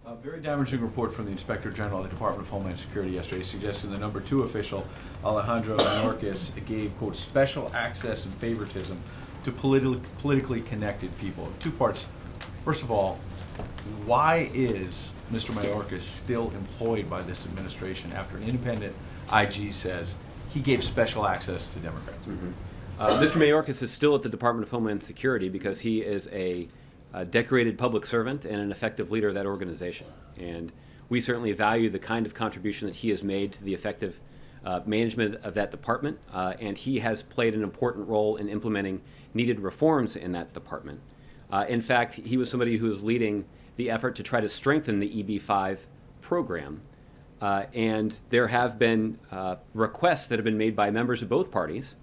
A very damaging report from the Inspector General of the Department of Homeland Security yesterday suggesting the #2 official, Alejandro Mayorkas, gave, quote, special access and favoritism to politically connected people. Two parts. First of all, why is Mr. Mayorkas still employed by this administration after an independent IG says he gave special access to Democrats? Mr. Mayorkas is still at the Department of Homeland Security because he is a decorated public servant and an effective leader of that organization. And we certainly value the kind of contribution that he has made to the effective management of that department, and he has played an important role in implementing needed reforms in that department. In fact, he was somebody who was leading the effort to try to strengthen the EB-5 program. And there have been requests that have been made by members of both parties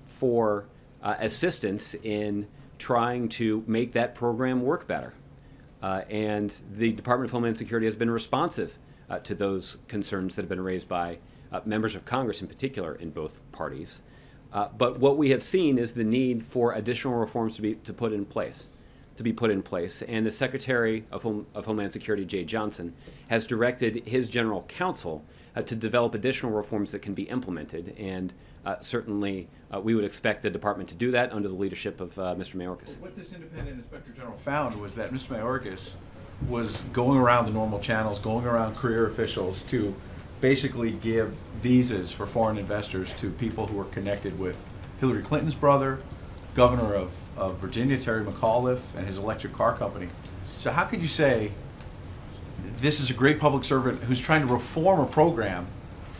for assistance in trying to make that program work better. And the Department of Homeland Security has been responsive to those concerns that have been raised by members of Congress in particular in both parties. But what we have seen is the need for additional reforms to be put in place. And the Secretary of Homeland Security, Jay Johnson, has directed his general counsel to develop additional reforms that can be implemented. And certainly we would expect the department to do that under the leadership of Mr. Mayorkas. What this independent Inspector General found was that Mr. Mayorkas was going around the normal channels, going around career officials to basically give visas for foreign investors to people who were connected with Hillary Clinton's brother, governor of Virginia, Terry McAuliffe, and his electric car company. So how could you say this is a great public servant who's trying to reform a program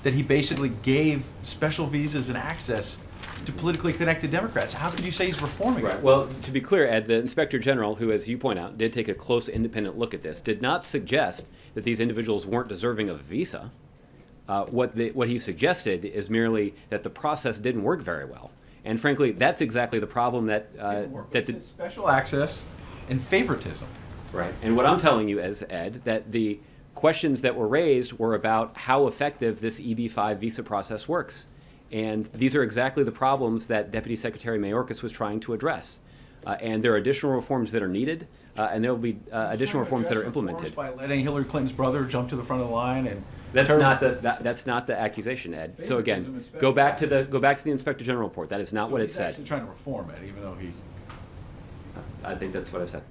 that he basically gave special visas and access to politically connected Democrats? How could you say he's reforming it? Well, to be clear, Ed, the Inspector General, who, as you point out, did take a close independent look at this, did not suggest that these individuals weren't deserving of a visa. What he suggested is merely that the process didn't work very well. And frankly, that's exactly the problem that the special access and favoritism. Right. And what I'm telling you is, Ed, that the questions that were raised were about how effective this EB-5 visa process works. And these are exactly the problems that Deputy Secretary Mayorkas was trying to address. And there are additional reforms that are needed, and there will be additional reforms that are implemented. By letting Hillary Clinton's brother jump to the front of the line and that's not the accusation, Ed. So again, go back to the Inspector General report. That is not what it said. He's actually trying to reform it, even though he. I think that's what I said.